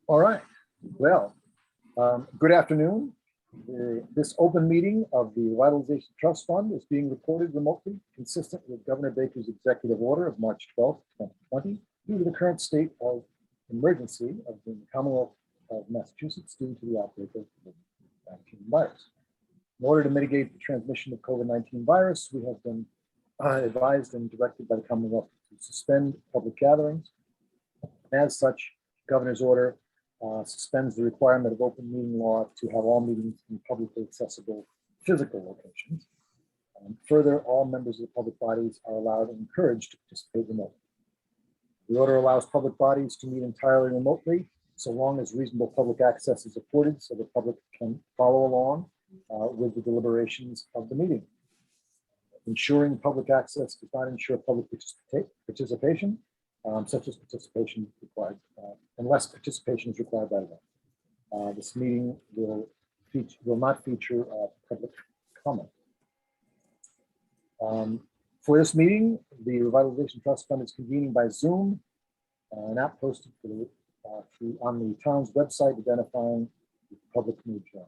All right. Well, good afternoon. This open meeting of the Revitalization Trust Fund is being recorded remotely, consistent with Governor Baker's executive order of March 12, 2020, due to the current state of emergency of the Commonwealth of Massachusetts due to the outbreak of COVID-19 virus. In order to mitigate the transmission of COVID-19 virus, we have been advised and directed by the Commonwealth to suspend public gatherings. As such, Governor's order suspends the requirement of open meeting law to have all meetings in publicly accessible physical locations. Further, all members of the public bodies are allowed and encouraged to participate remotely. The order allows public bodies to meet entirely remotely, so long as reasonable public access is afforded so the public can follow along with the deliberations of the meeting. Ensuring public access does not ensure public participation, such as participation required, unless participation is required by law. This meeting will not feature public comment. For this meeting, the Revitalization Trust Fund is convening by Zoom, an app posted on the town's website identifying the public may join.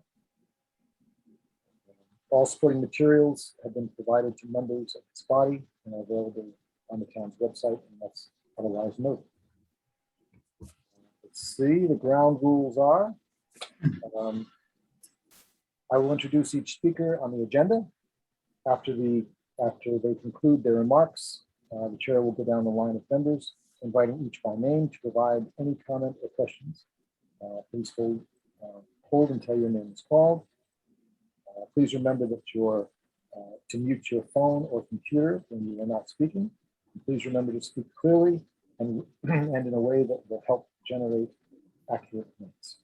All supporting materials have been provided to members of this body and are available on the town's website unless otherwise noted. Let's see, the ground rules are, I will introduce each speaker on the agenda. After they conclude their remarks, the chair will go down the line of members, inviting each by name to provide any comment or questions. Please hold until your name is called. Please remember that to mute your phone or computer when you are not speaking. And please remember to speak clearly and in a way that will help generate accurate minutes.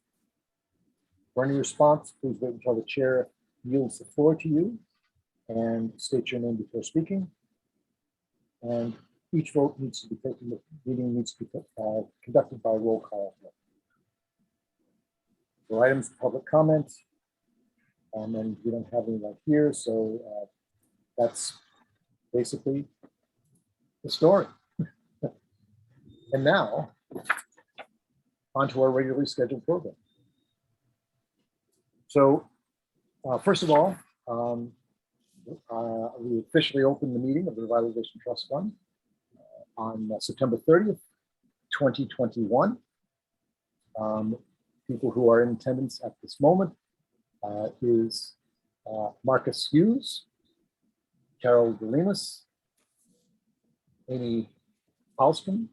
For any response, please wait until the chair yields the floor to you and state your name before speaking. And each vote needs to be taken, the meeting needs to be conducted by roll call. For items of public comment, and we don't have any right here, so that's basically the story. And now, on to our regularly scheduled program. So, first of all, we officially opened the meeting of the Revitalization Trust Fund on September 30th, 2021. People who are in attendance at this moment is Marcus Hughes, Carol Delimas, Amy Halston,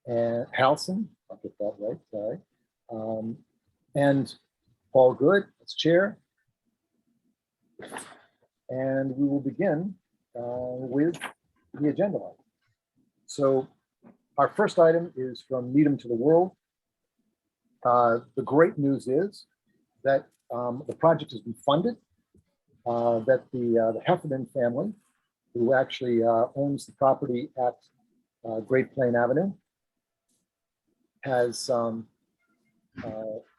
and Halson, I'll get that right, sorry, and Paul Good as chair. And we will begin with the agenda item. So our first item is from Needham to the World. The great news is that the project has been funded, that the Heffernan family, who actually owns the property at Great Plain Avenue, has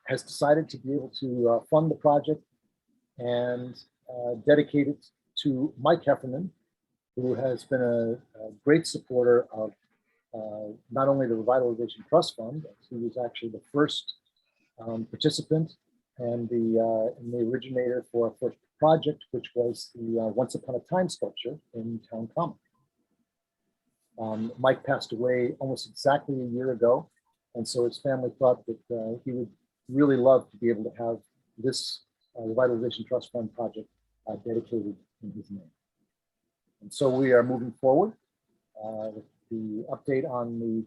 decided to be able to fund the project and dedicate it to Mike Heffernan, who has been a great supporter of not only the Revitalization Trust Fund, he was actually the first participant and the originator for our first project, which was the Once Upon a Time sculpture in Town Common. Mike passed away almost exactly a year ago, and so his family thought that he would really love to be able to have this Revitalization Trust Fund project dedicated in his name. And so we are moving forward. The update on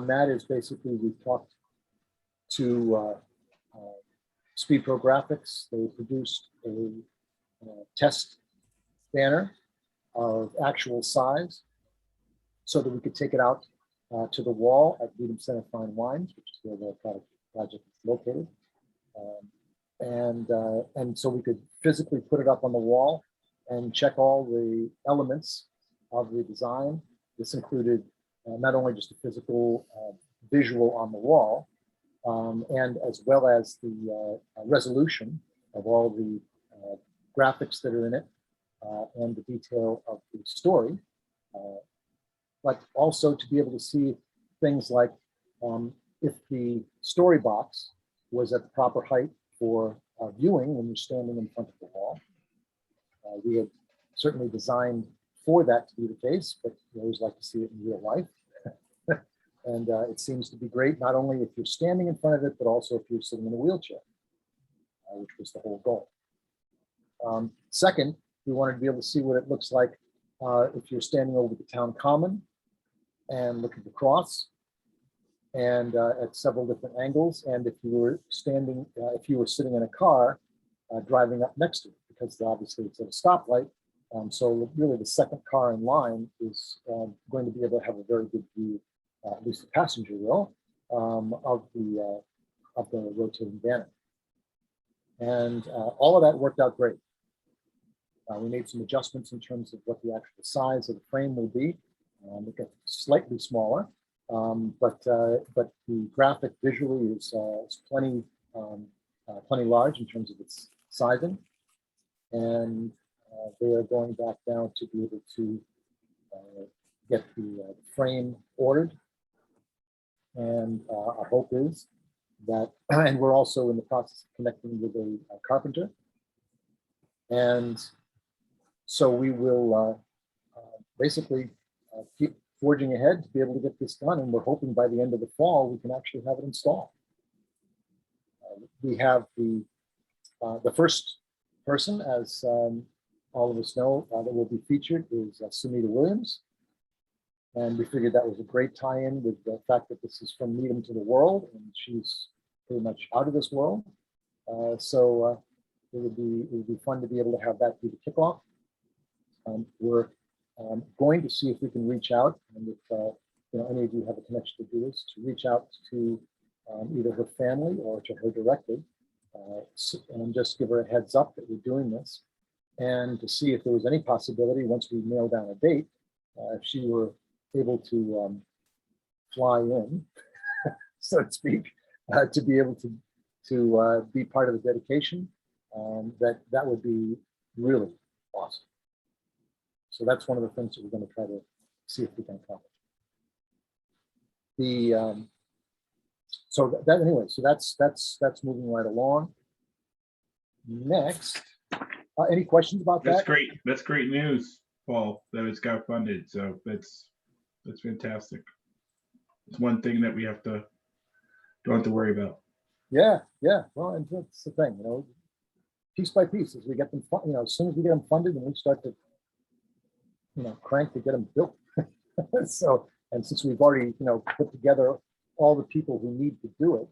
that is basically we've talked to Speed Pro Graphics. They produced a test banner of actual size so that we could take it out to the wall at Needham Center Fine Wines, which is where the project is located. And so we could physically put it up on the wall and check all the elements of the design. This included not only just the physical visual on the wall, and as well as the resolution of all the graphics that are in it and the detail of the story, but also to be able to see things like if the story box was at the proper height for viewing when you're standing in front of the wall. We had certainly designed for that to be the case, but you always like to see it in real life. And it seems to be great, not only if you're standing in front of it, but also if you're sitting in a wheelchair, which was the whole goal. Second, we wanted to be able to see what it looks like if you're standing over the town common and looking across and at several different angles. And if you were standing, if you were sitting in a car driving up next to it, because obviously it's at a stoplight. So really the second car in line is going to be able to have a very good view, at least the passenger will, of the rotating banner. And all of that worked out great. We made some adjustments in terms of what the actual size of the frame will be. It got slightly smaller, but the graphic visually is plenty large in terms of its sizing. And they are going back down to be able to get the frame ordered. And our hope is that, and we're also in the process of connecting with a carpenter. And so we will basically keep forging ahead to be able to get this done. And we're hoping by the end of the fall, we can actually have it installed. We have the first person, as all of us know, that will be featured is Sunita Williams. And we figured that was a great tie-in with the fact that this is from Needham to the World, and she's pretty much out of this world. So it would be fun to be able to have that be the kickoff. We're going to see if we can reach out, and if any of you have a connection to do this, to reach out to either her family or to her directly, and just give her a heads up that we're doing this, and to see if there was any possibility, once we nail down a date, if she were able to fly in, so to speak, to be able to be part of the dedication. That would be really awesome. So that's one of the things that we're going to try to see if we can accomplish. So that anyway, so that's moving right along. Next, any questions about that? That's great. That's great news, Paul, that it's got funded. So that's fantastic. It's one thing that we don't have to worry about. Yeah. Well, and that's the thing, piece by piece, as we get them, as soon as we get them funded, and we start to, crank to get them built. So, and since we've already, put together all the people who need to do it,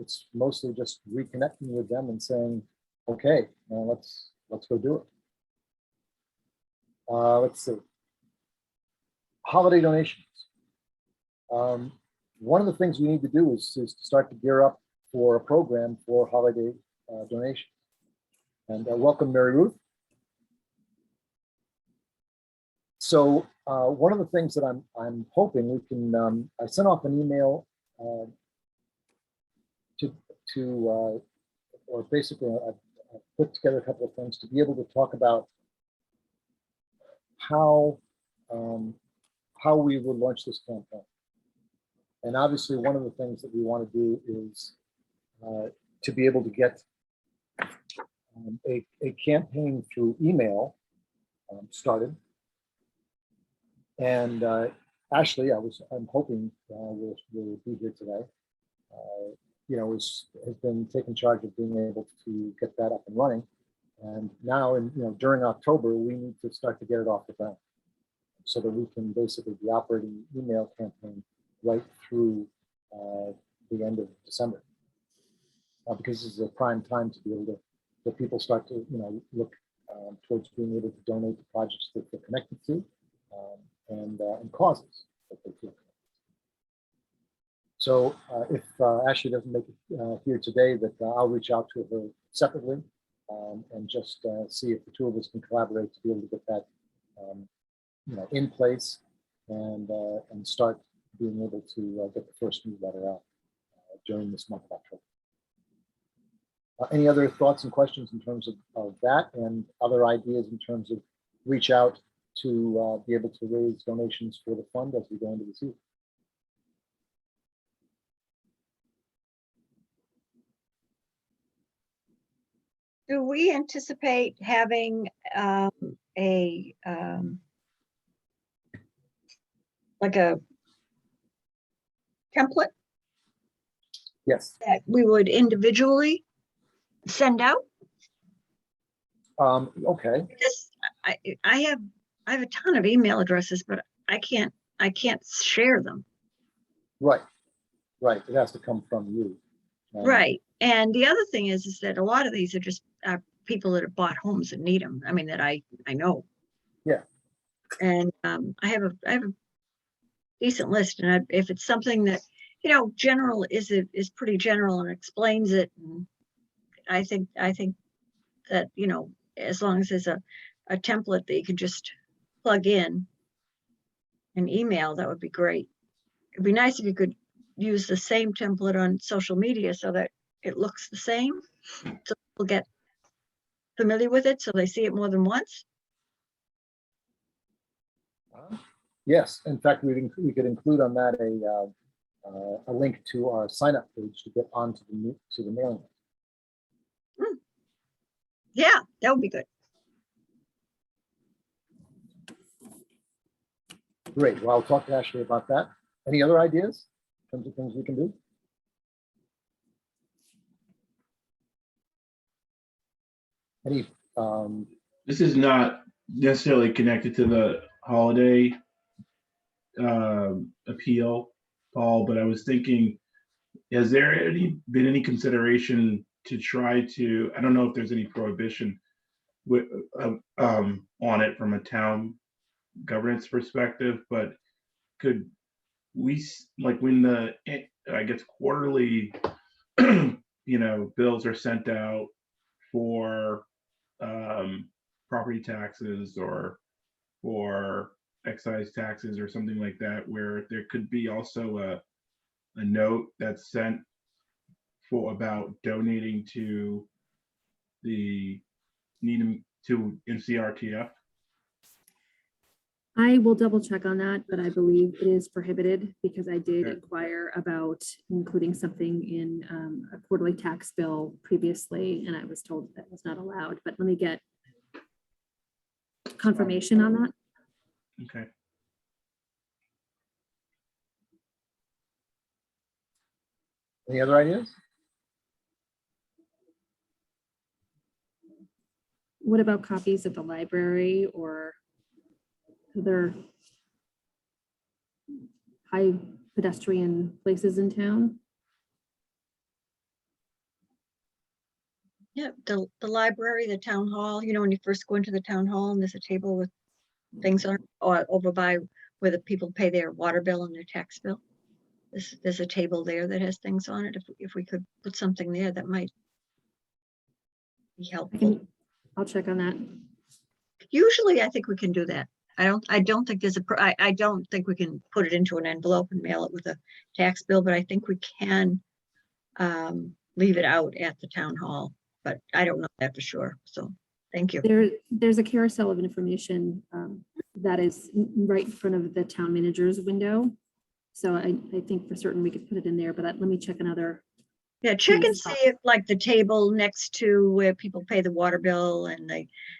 it's mostly just reconnecting with them and saying, okay, let's go do it. Let's see. Holiday donations. One of the things we need to do is to start to gear up for a program for holiday donations. And welcome, Mary Ruth. So one of the things that I'm hoping we can, I sent off an email or basically I put together a couple of things to be able to talk about how we would launch this campaign. And obviously one of the things that we want to do is to be able to get a campaign through email started. And Ashley, I'm hoping will be here today. Has been taking charge of being able to get that up and running. And now, during October, we need to start to get it off the ground so that we can basically be operating the email campaign right through the end of December. Because this is a prime time to be able to, that people start to, look towards being able to donate to projects that they're connected to and causes that they feel connected. So if Ashley doesn't make it here today, that I'll reach out to her separately and just see if the two of us can collaborate to be able to get that in place and start being able to get the first newsletter out during this month of October. Any other thoughts and questions in terms of that and other ideas in terms of reach out to be able to raise donations for the fund as we go into the season? do we anticipate having a like a template Yes. that we would individually send out? Okay. Because I have a ton of email addresses, but I can't share them. Right. Right. It has to come from you. Right. And the other thing is that a lot of these are just people that have bought homes and need them. I mean, that I know. Yeah. And I have a decent list, and if it's something that, you know, general is pretty general and explains it, and I think that, you know, as long as there's a template that you can just plug in and email, that would be great. It'd be nice if you could use the same template on social media so that it looks the same, so people get familiar with it, so they see it more than once. Yes. In fact, we could include on that a link to our sign up page to get onto the mailing list. Yeah, that would be good. Great. Well, I'll talk to Ashley about that. Any other ideas in terms of things we can do? Any, This is not necessarily connected to the holiday appeal, Paul, but I was thinking, has there been any consideration to try to, I don't know if there's any prohibition on it from a town governance perspective, but could we, like when the, I guess quarterly, you know, bills are sent out for property taxes or for excise taxes or something like that, where there could be also a note that's sent for about donating to the Needham to NCRTF. I will double check on that, but I believe it is prohibited because I did Okay. inquire about including something in a quarterly tax bill previously, and I was told that was not allowed, but let me get confirmation on that. Okay. any other ideas? What about copies at the library or other high pedestrian places in town? Yeah, the library, the town hall, you know, when you first go into the town hall and there's a table with things on, or over by where the people pay their water bill and their tax bill. There's a table there that has things on it. If we could put something there, that might be helpful. I'll check on that. Usually I think we can do that. I don't think there's I don't think we can put it into an envelope and mail it with a tax bill, but I think we can leave it out at the town hall, but I don't know that for sure. So thank you. There's a carousel of information that is right in front of the town manager's window. So I think for certain we could put it in there, but let me check another. Yeah, check and see if like the table next to where people pay the water bill, and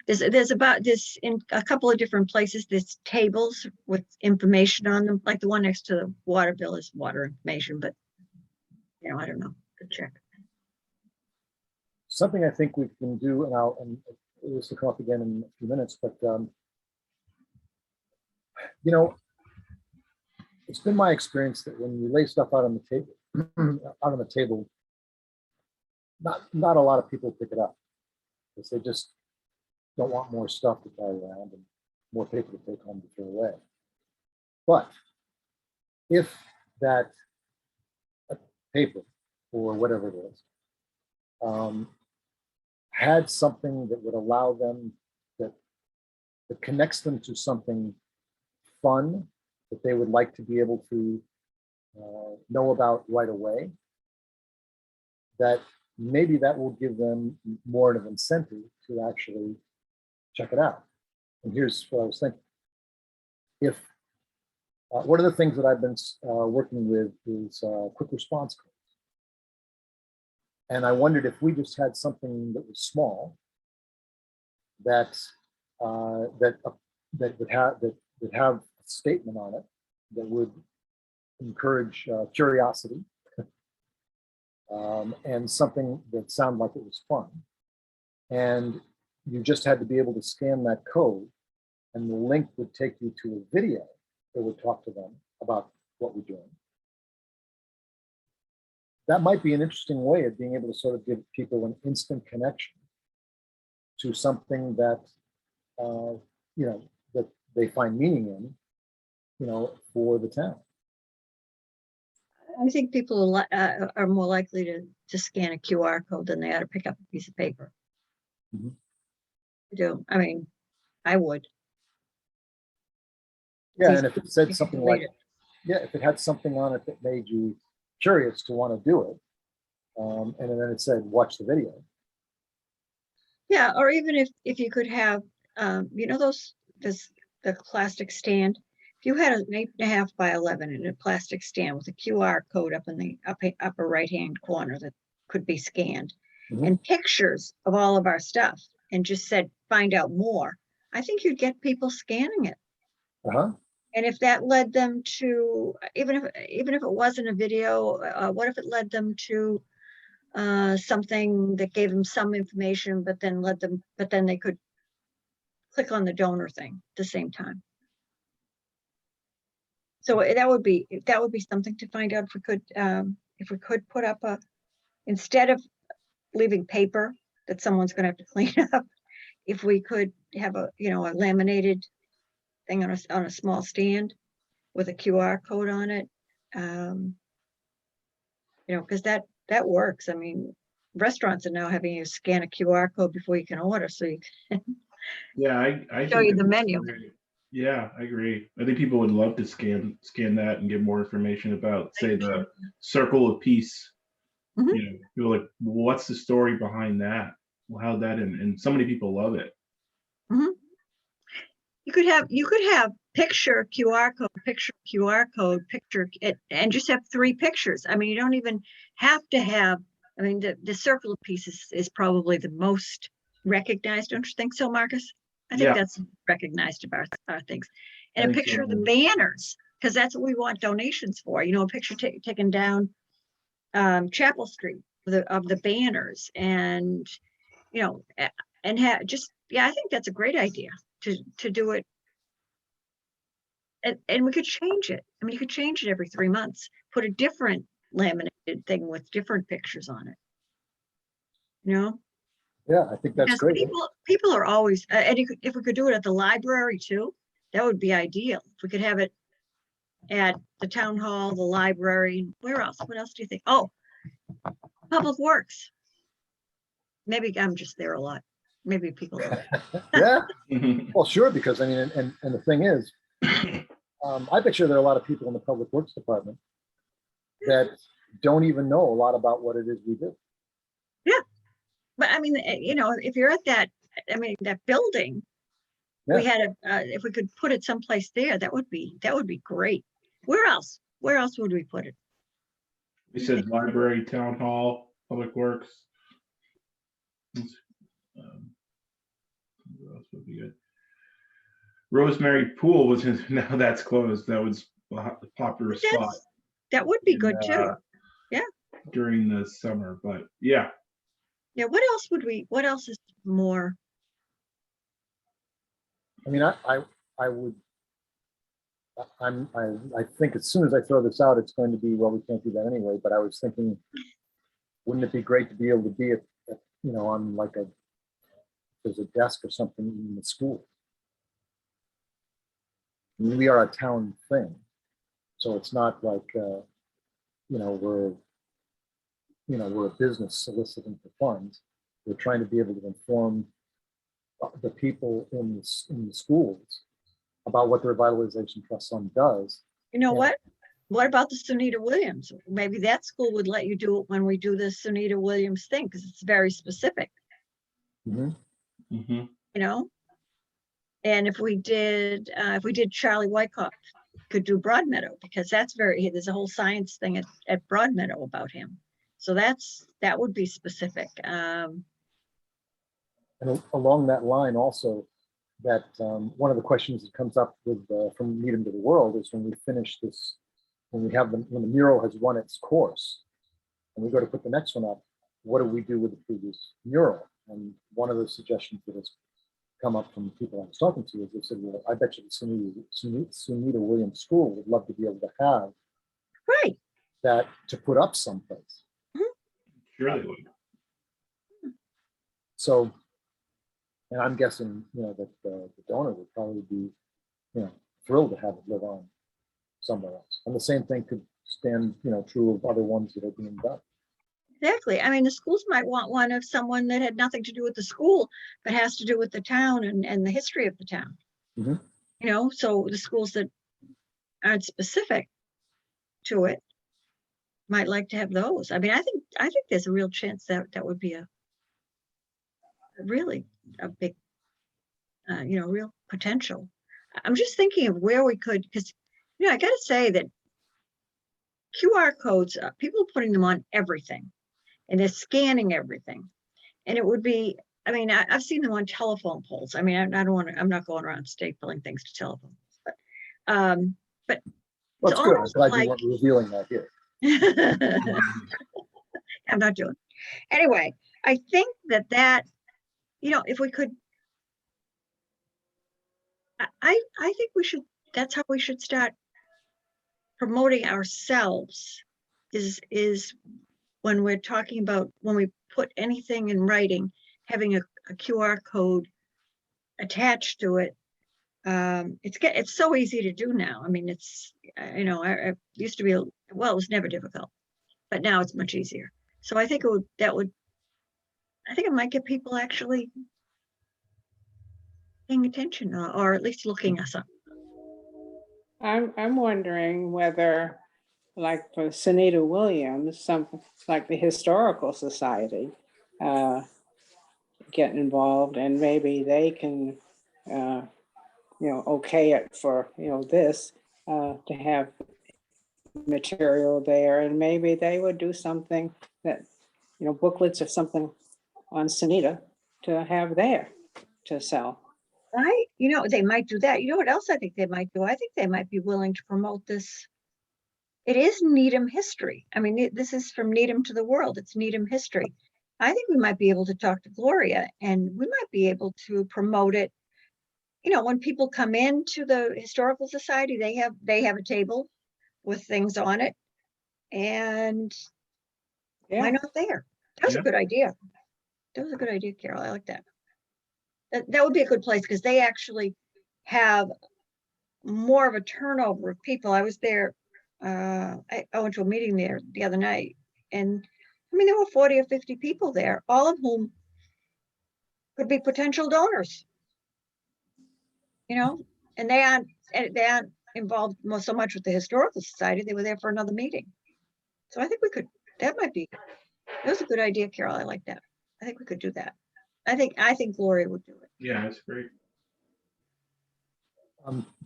there's about this in a couple of different places, there's tables with information on them, like the one next to the water bill is water information, but you know, I don't know, good check. Something I think we can do, and this will come up again in a few minutes, but you know, it's been my experience that when you lay stuff out on the table, not a lot of people pick it up because they just don't want more stuff to carry around and more paper to take home to throw away. But if that paper or whatever it is had something that would allow them that connects them to something fun that they would like to be able to know about right away, that maybe that will give them more of an incentive to actually check it out. And here's what I was thinking. If one of the things that I've been working with is quick response codes. And I wondered if we just had something that was small that would have a statement on it that would encourage curiosity, and something that sounded like it was fun. And you just had to be able to scan that code, and the link would take you to a video that would talk to them about what we're doing. That might be an interesting way of being able to sort of give people an instant connection to something that, that they find meaning in, for the town. I think people are more likely to scan a QR code than they are to pick up a piece of paper. Mhm. I do. I mean, I would. Yeah, It's and if it easy said to something read like, it. yeah, if it had something on it that made you curious to want to do it, and then it said, watch the video. Yeah, or even if you could have, the plastic stand. If you had an 8.5 by 11 in a plastic stand with a QR code up in the upper right-hand corner that could be scanned, Mhm. and pictures of all of our stuff, and just said, find out more, I think you'd get people scanning it. Uh-huh. And if that led them to, even if it wasn't a video, what if it led them to something that gave them some information, but then they could click on the donor thing at the same time. So that would be something to find out if we could put up instead of leaving paper that someone's going to have to clean up, if we could have a laminated thing on a small stand with a QR code on it, because that works. I mean, restaurants are now having you scan a QR code before you can order, so you can Yeah, I show think you the that's menu. great. Yeah, I agree. I think people would love to scan that and get more information about, say, the Circle of Peace. Mhm. People are like, well, what's the story behind that? Well, how'd that and so many people love it. You could have picture QR code, picture it, and just have 3 pictures. I mean, you don't even have to have, I mean, the circle of peace is probably the most recognized. Don't you think so, Marcus? I think Yeah. that's recognized of our things. I And a think picture so. of the banners, because that's what we want donations for. A picture taken down Chapel Street of the banners, and and I think that's a great idea to do it. And we could change it. I mean, you could change it every 3 months, put a different laminated thing with different pictures on it. Yeah, I think that's Because great. people are always, and if we could do it at the library too, that would be ideal. If we could have it at the town hall, the library, where else? What else do you think? Oh, Public Works. Maybe I'm just there a lot. Maybe people know. Yeah, well, sure, because I mean, and the thing is, I picture there are a lot of people in the Public Works Department that don't even know a lot about what it is we do. But I mean, if you're at that, I mean, that building, we had if we could put it someplace there, that would be great. Where else? Where else would we put it? We said library, town hall, Public Works. What else would be good? Rosemary Pool was now that's closed. That was a popular spot. That would be good too. During the summer, but yeah. Yeah. What else is more? I mean, I think as soon as I throw this out, it's going to be, well, we can't do that anyway, but I was thinking, wouldn't it be great to be able to be at on like there's a desk or something in the school. I mean, we are a town thing, so it's not like we're a business soliciting for funds. We're trying to be able to inform the people in the schools about what the Revitalization Trust Fund does. You know what? What about the Sunita Williams? Maybe that school would let you do it when we do the Sunita Williams thing, because it's very specific. Mm-hmm. And if we did Charlie Wyckoff, could do Broadmeadow, because there's a whole science thing at Broadmeadow about him. So that would be specific. And And along that line also, that one of the questions that comes up with from Needham to the World is when we finish this, when the mural has run its course, and we go to put the next one up, what do we do with the previous mural? And one of the suggestions that has come up from people I was talking to is they said, well, I bet you the Sunita Williams School would love to be able to have Right. that to put up someplace. Sure they would. So, and I'm guessing, that the donor would probably be, thrilled to have it live on somewhere else. And the same thing could stand, true of other ones that are being done. Exactly. I mean, the schools might want one of someone that had nothing to do with the school, but has to do with the town and the history of the town. Mhm. So the schools that aren't specific to it might like to have those. I mean, I think there's a real chance that would be a really a big, real potential. I'm just thinking of where we could, because, I got to say that QR codes, people are putting them on everything, and they're scanning everything. And it would be, I mean, I've seen them on telephone poles. I mean, I don't want to, I'm not going around stapling things to telephone poles, but Well, it's it's good. I'm almost glad like you weren't revealing that here. I'm not doing. Anyway, I think that if we could, I think we should. That's how we should start promoting ourselves. Is when we're talking about when we put anything in writing, having a QR code attached to it. It's so easy to do now. I mean, I used to be, it was never difficult, but now it's much easier. So I think I think it might get people actually paying attention or at least looking us up. I'm wondering whether, like for Sunita Williams, something like the Historical Society get involved, and maybe they can, okay it for this to have material there, and maybe they would do something that booklets or something on Sunita to have there to sell. Right? They might do that. You know what else I think they might do? I think they might be willing to promote this. It is Needham history. I mean, this is from Needham to the World. It's Needham history. I think we might be able to talk to Gloria, and we might be able to promote it. When people come into the Historical Society, they have a table with things on it, and why Yeah, not there? That was a Yeah. good idea. That was a good idea, Carol. I like that. That would be a good place because they actually have more of a turnover of people. I was there. I went to a meeting there the other night, and I mean there were 40 or 50 people there, all of whom could be potential donors. And they aren't involved so much with the Historical Society. They were there for another meeting. So I think we could. That was a good idea, Carol. I like that. I think we could do that. I think Gloria would do it. Yeah, that's great.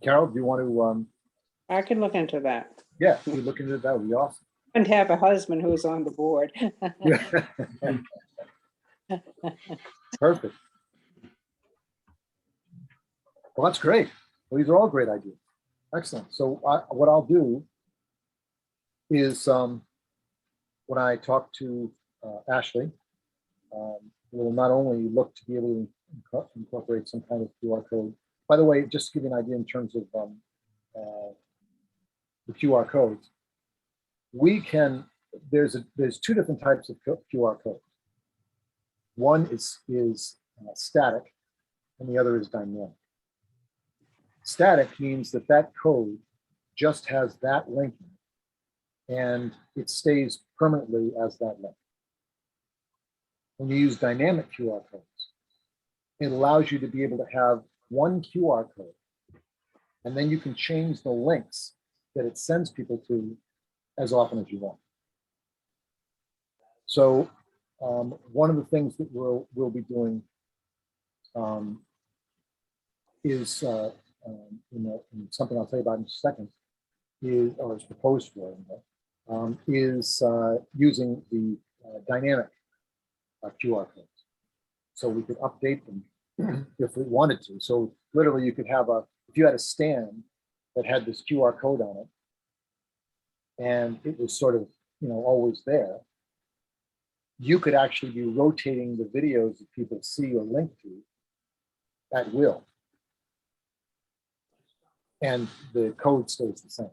Carol, do you want to, I can look into that. if you look into that, would be awesome. And have a husband who's on the board. Yeah. Perfect. Well, that's great. Well, these are all great ideas. Excellent. So what I'll do is when I talk to Ashley, we'll not only look to be able to incorporate some kind of QR code. By the way, just to give you an idea in terms of the QR codes, there's two different types of QR codes. One is static, and the other is dynamic. Static means that code just has that link, and it stays permanently as that link. When you use dynamic QR codes, it allows you to be able to have one QR code, and then you can change the links that it sends people to as often as you want. So one of the things that we'll be doing is in something I'll tell you about in a second, is proposed for is using the dynamic QR codes. so we could update them if we wanted to. So literally you could have if you had a stand that had this QR code on it, and it was sort of, always there, you could actually be rotating the videos that people see or link to at will. And the code stays the same.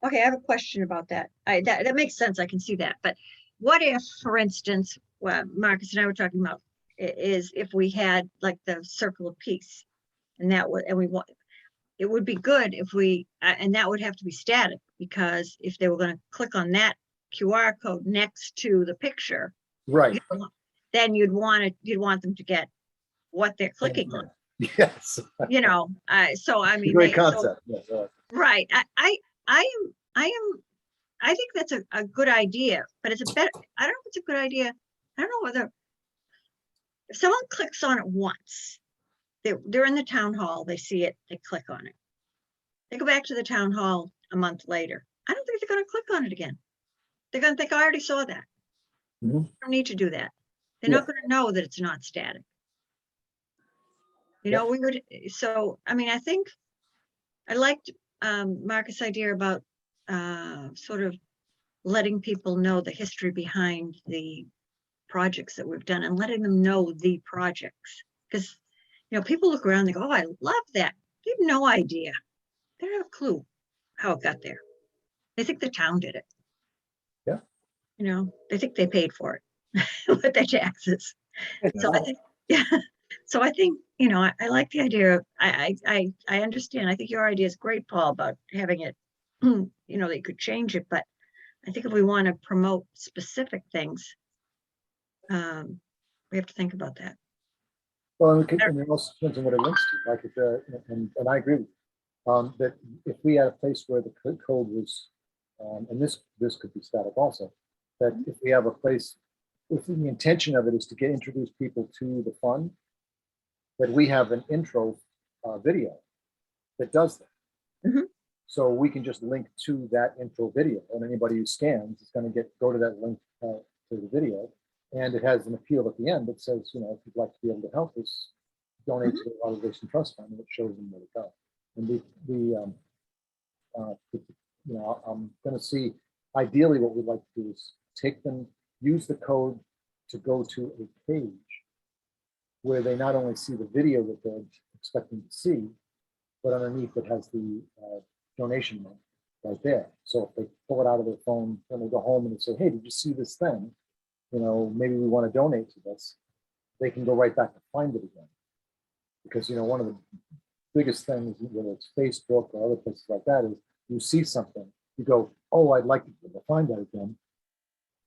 Okay, I have a question about that. That makes sense. I can see that. But what if, for instance, what Marcus and I were talking about is if we had like the circle of peace, and it would be good if and that would have to be static, because if they were going to click on that QR code next to the picture, Right. then you'd want them to get what they're clicking on. Yes. So I mean, Great concept. Yes. Right. I think that's a good idea, but I don't know if it's a good idea. I don't know whether if someone clicks on it once, they're in the town hall, they see it, they click on it. They go back to the town hall a month later. I don't think they're going to click on it again. They're going to think, I already saw that. Mhm. I don't need to do that. They're Yeah. not going to know that it's not static. Yeah. I mean, I think I liked Marcus' idea about sort of letting people know the history behind the projects that we've done and letting them know the projects. Because, people look around, they go, oh, I love that. They have no idea. They don't have a clue how it got there. They think the town did it. Yeah. They think they paid for it with their taxes. So I think, yeah. So I think, I like the idea of, I understand. I think your idea is great, Paul, about having it, that you could change it. But I think if we want to promote specific things, we have to think about that. Well, and it also depends on what it links to. Like and I agree with you, that if we had a place where the code was, and this could be static also, that if we have a place, if the intention of it is to introduce people to the fund, that we have an intro video that does that. Mhm. So we can just link to that intro video, and anybody who scans is going to go to that link to the video, and it has an appeal at the end that says, if you'd like to be able to help us, donate to the Revitalization Trust Fund, and it shows them where to go. And I'm going to see, ideally what we'd like to do is use the code to go to a page where they not only see the video that they're expecting to see, but underneath it has the donation link right there. So if they pull it out of their phone, when they go home and they say, hey, did you see this thing? Maybe we want to donate to this. They can go right back to find it again. Because, one of the biggest things, whether it's Facebook or other places like that, is you see something, you go, oh, I'd like to find that again,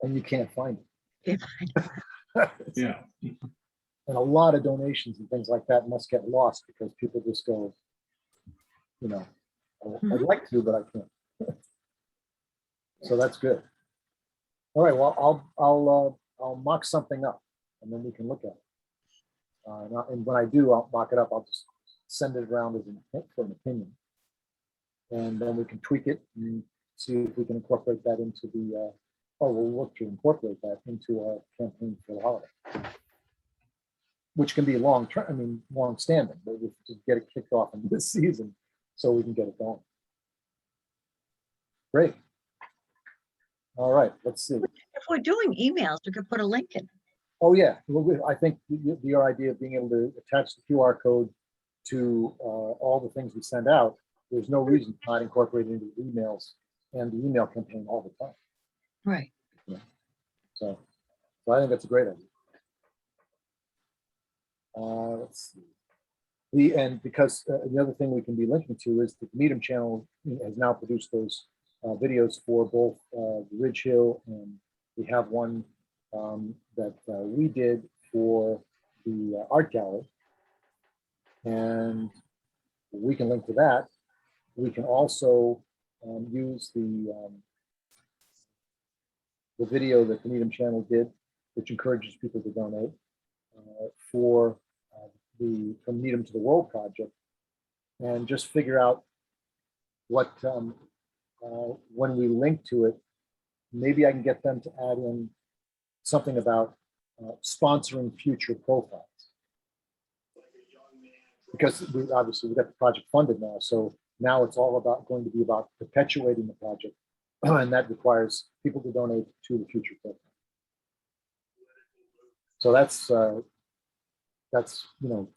and you can't find it. Yeah. And a lot of donations and things like that must get lost because people just go, I'd like to, but I can't. So that's good. All right. Well, I'll mock something up, and then we can look at it. And when I do, I'll mock it up. I'll just send it around for an opinion, and then we can tweak it and see if we can incorporate that into the. We'll look to incorporate that into our campaign for the holiday, which can be long standing, but we just get it kicked off in this season so we can get it going. Great. All right, let's see. If we're doing emails, we could put a link in. Oh, yeah. Well, I think your idea of being able to attach the QR code to all the things we send out, there's no reason to not incorporate it into emails and the email campaign all the time. Right. Yeah. So I think that's a great idea. Let's see. Because the other thing we can be linking to is the Needham channel has now produced those videos for both the Ridge Hill, and we have one that we did for the art gallery, and we can link to that. We can also use the video that the Needham channel did, which encourages people to donate for From Needham to the World project, and just figure out what when we link to it, maybe I can get them to add in something about sponsoring future profiles. Because obviously we got the project funded now, so now it's all about going to be about perpetuating the project, and that requires people to donate to the future profile. So that's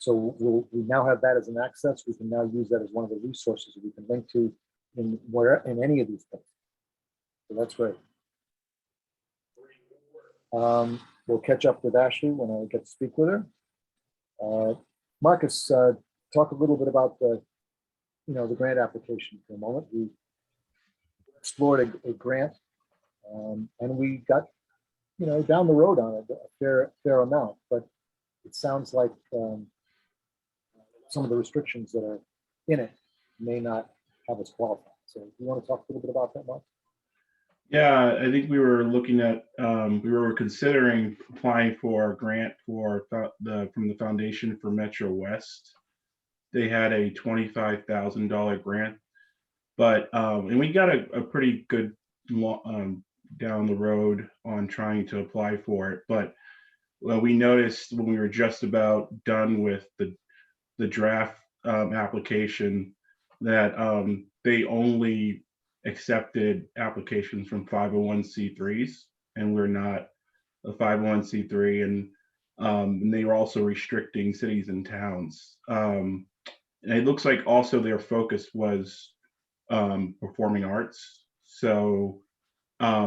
so we now have that as an access. We can now use that as one of the resources that we can link to in any of these things. So that's great. We'll catch up with Ashley when I get to speak with her. Marcus, talk a little bit about the grant application for a moment. We explored a grant, and we got, down the road on it a fair amount, but it sounds like some of the restrictions that are in it may not have us qualified. So you want to talk a little bit about that, Mark? Yeah, I think we were looking at, we were considering applying for a grant from the Foundation for Metro West. They had a $25,000 grant, but and we got a pretty good down the road on trying to apply for it. But we noticed when we were just about done with the draft application that they only accepted applications from 501c3s, and we're not a 501c3, and they were also restricting cities and towns. And it looks like also their focus was performing arts. So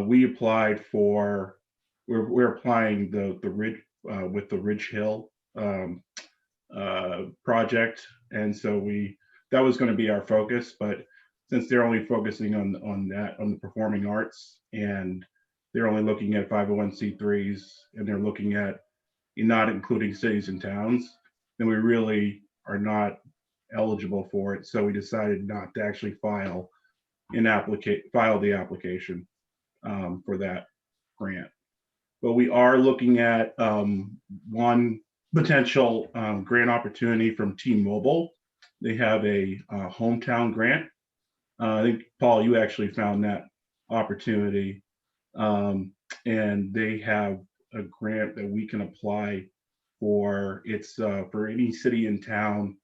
we applied for, we're applying the Ridge with the Ridge Hill project, and so that was going to be our focus, but since they're only focusing on the performing arts, and they're only looking at 501c3s, and they're looking at not including cities and towns, then we really are not eligible for it. So we decided not to actually file the application for that grant. But we are looking at one potential grant opportunity from T-Mobile. They have a hometown grant. I think, Paul, you actually found that opportunity, and they have a grant that we can apply for. It's for any city and town.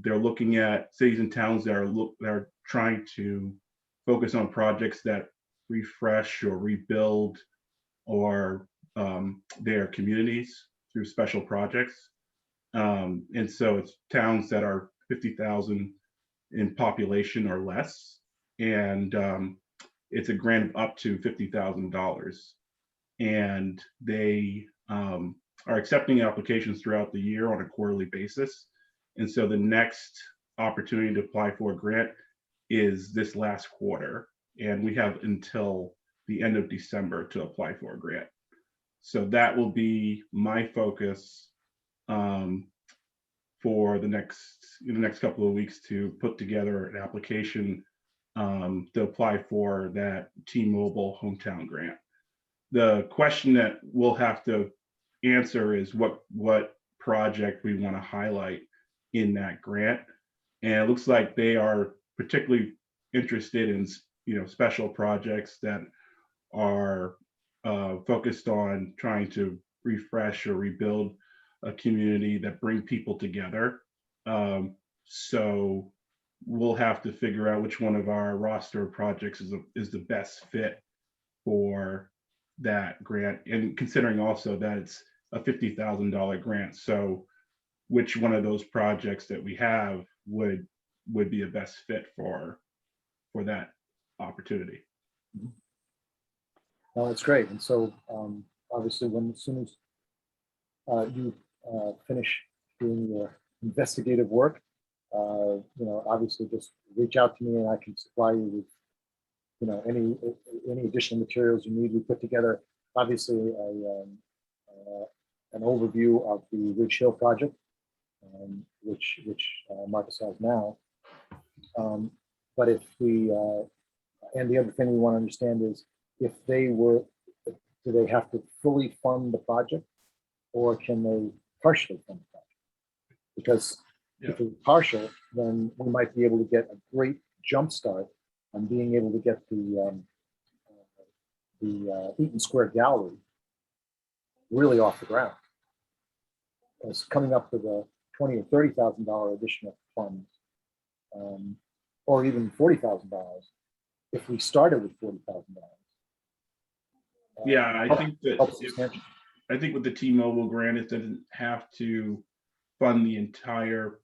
They're looking at cities and towns that are trying to focus on projects that refresh or rebuild or their communities through special projects. And so it's towns that are 50,000 in population or less, and it's a grant of up to $50,000, and they are accepting applications throughout the year on a quarterly basis. And so the next opportunity to apply for a grant is this last quarter, and we have until the end of December to apply for a grant. So that will be my focus for the next couple of weeks, to put together an application to apply for that T-Mobile hometown grant. The question that we'll have to answer is what project we want to highlight in that grant. And it looks like they are particularly interested in special projects that are focused on trying to refresh or rebuild a community that bring people together. So we'll have to figure out which one of our roster of projects is the best fit for that grant, and considering also that it's a $50,000 grant. So which one of those projects that we have would be a best fit for that opportunity. No, that's great. And so obviously as soon as you finish doing your investigative work, obviously just reach out to me and I can supply you with, any additional materials you need. We put together, obviously, an overview of the Ridge Hill project, which Marcus has now. But if and the other thing we want to understand is, if do they have to fully fund the project, or can they partially fund the project? Because if it's partial, then we might be able to get a great jump start on being able to get the Eaton Square Gallery really off the ground. It's coming up with a $20,000 or $30,000 additional funds, or even $40,000 if we started with $40,000. Yeah, I think that Helps if, substantially. I think with the T-Mobile grant, it doesn't have to fund the entire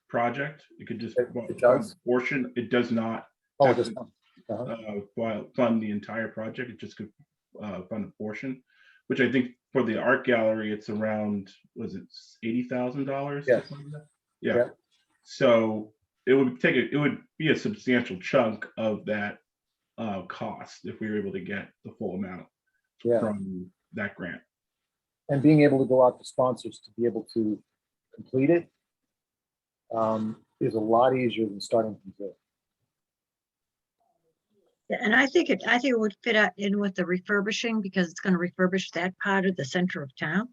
project. It could just It fund does? a portion. It does not Oh, have this to, one. Uh-huh. fund the entire project. It just could fund a portion, which I think for the art gallery, it's around, was it $80,000? Yes. Yeah. Yeah. So it would be a substantial chunk of that cost if we were able to get the full amount Yeah. from that grant. And being able to go out to sponsors to be able to complete it is a lot easier than starting from zero. Yeah, and I think it would fit in with the refurbishing because it's going to refurbish that part of the center of town.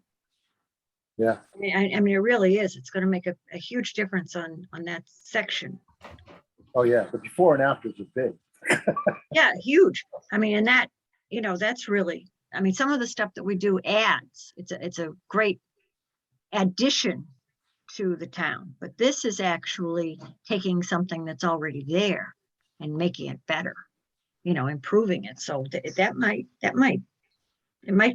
Yeah. I mean, it really is. It's going to make a huge difference on that section. Oh, yeah. But before and afters are big. Yeah, huge. I mean, and that, that's really, I mean, some of the stuff that we do adds. It's a great addition to the town, but this is actually taking something that's already there and making it better, improving it. So it might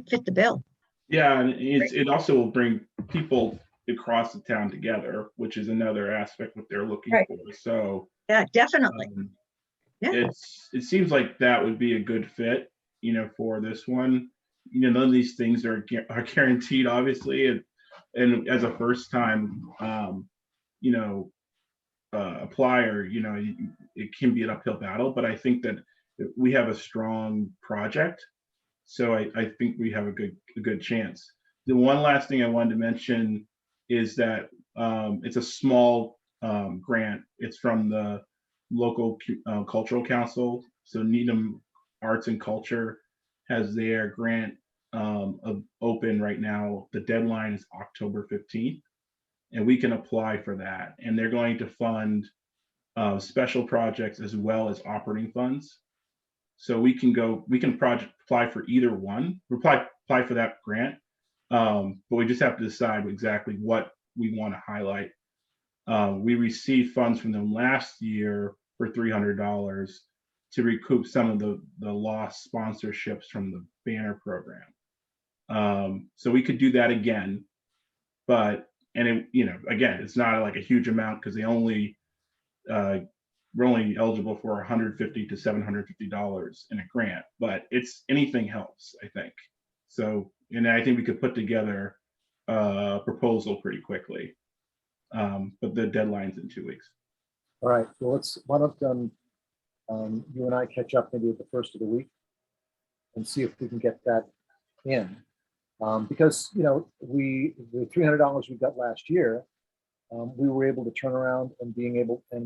fit the bill. Yeah, and it also will bring people across the town together, which is another aspect what they're looking Right. for. So Yeah, definitely. Yeah. it seems like that would be a good fit, for this one. None of these things are guaranteed, obviously, and as a first time, applier, it can be an uphill battle. But I think that we have a strong project, so I think we have a good chance. The one last thing I wanted to mention is that it's a small grant. It's from the local cultural council. So Needham Arts and Culture has their grant open right now. The deadline is October 15th, and we can apply for that. And they're going to fund special projects as well as operating funds. So we can apply for either one, apply for that grant. But we just have to decide exactly what we want to highlight. We received funds from them last year for $300 to recoup some of the lost sponsorships from the banner program. So we could do that again, but again, it's not like a huge amount because we're only eligible for $150 to $750 in a grant, but anything helps, I think. So, and I think we could put together a proposal pretty quickly. But the deadline's in 2 weeks. All right. Well, why don't you and I catch up maybe at the first of the week and see if we can get that in. Because, the $300 we got last year, we were able to turn around and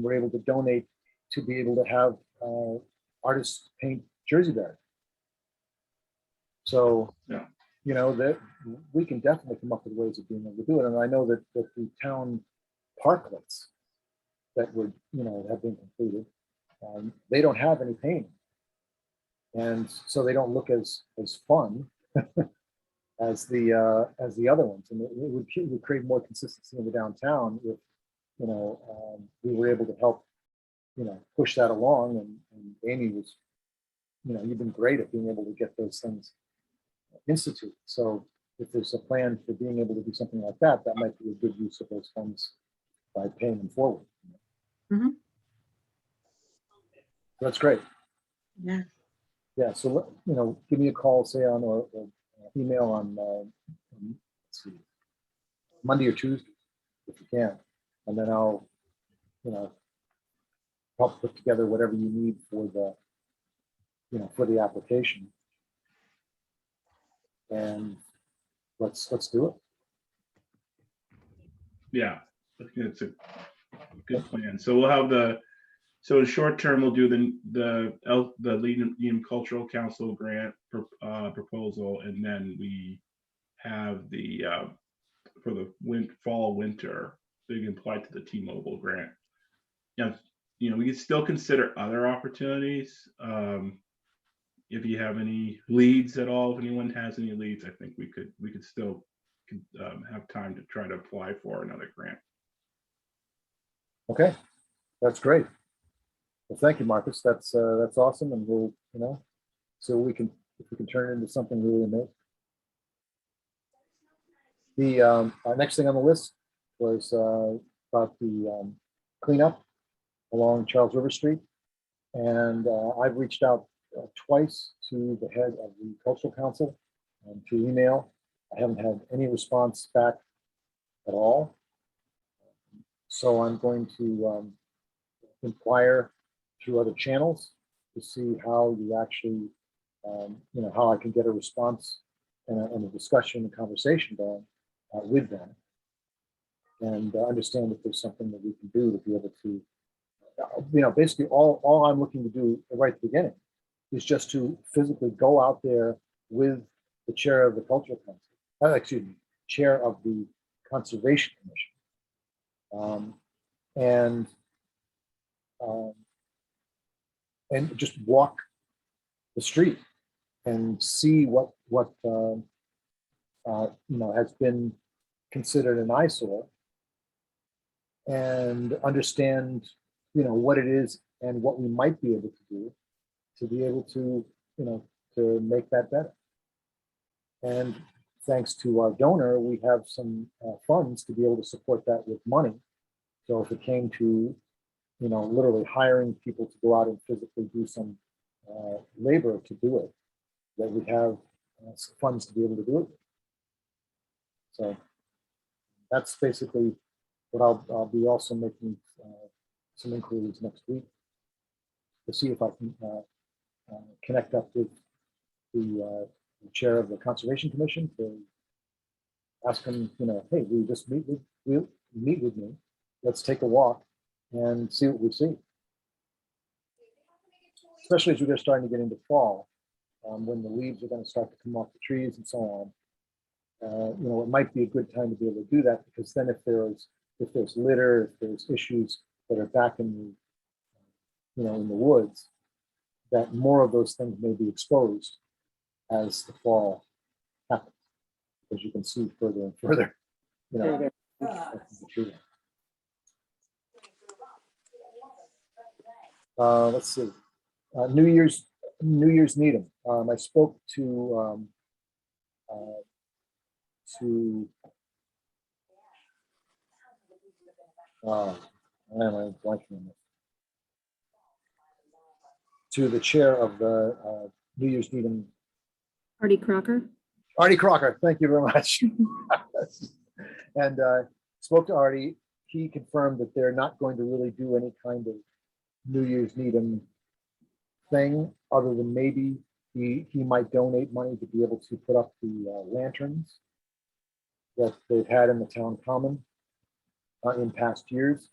we're able to donate to be able to have artists paint Jersey Barrier. So, Yeah. That we can definitely come up with ways of being able to do it. And I know that the town parklets that would, have been completed, they don't have any painting. And so they don't look as fun as the other ones. And it would create more consistency in the downtown if, we were able to help, push that along. And Amy was, you've been great at being able to get those things instituted. So if there's a plan for being able to do something like that, that might be a good use of those funds by paying them forward. Mhm. That's great. Yeah. Yeah. So, give me a call, say on or email on, let's see, Monday or Tuesday, if you can. And then I'll, help put together whatever you need for the application. And let's do it. Yeah, I think it's a good plan. So we'll have so in short term, we'll do the Needham Cultural Council grant proposal, and then we have for the fall winter, they can apply to the T-Mobile grant. We can still consider other opportunities. if you have any leads at all, if anyone has any leads, I think we could still have time to try to apply for another grant. Okay, that's great. Well, thank you, Marcus. That's awesome, and we'll, so if we can turn it into something really amazing. The next thing on the list was about the cleanup along Charles River Street, and I've reached out twice to the head of the Cultural Council through email. I haven't had any response back at all. So I'm going to inquire through other channels to see how you actually, how I can get a response and a discussion and conversation going with them, and understand if there's something that we can do to be able to, basically all I'm looking to do right at the beginning is just to physically go out there with the chair of the Cultural Council, chair of the Conservation Commission, and just walk the street and see what has been considered an eyesore, and understand what it is and what we might be able to do to be able to to make that better. And thanks to our donor, we have some funds to be able to support that with money. So if it came to literally hiring people to go out and physically do some labor to do it, that we have funds to be able to do it. So that's basically what I'll be also making some inquiries next week to see if I can connect up with the chair of the Conservation Commission to ask him, hey, we just meet with me. Let's take a walk and see what we see. Especially as we're starting to get into fall, when the leaves are going to start to come off the trees and so on. It might be a good time to be able to do that, because then if there's litter, if there's issues that are back in the in the woods, that more of those things may be exposed as the fall happens, because you can see further and further, the tree. Let's see. New Year's Needham. I spoke to I'm blanking on this. To the chair of the New Year's Needham, Artie Crocker. Artie Crocker. Thank you very much. And spoke to Artie. He confirmed that they're not going to really do any kind of New Year's Needham thing, other than maybe he might donate money to be able to put up the lanterns that they've had in the town common in past years,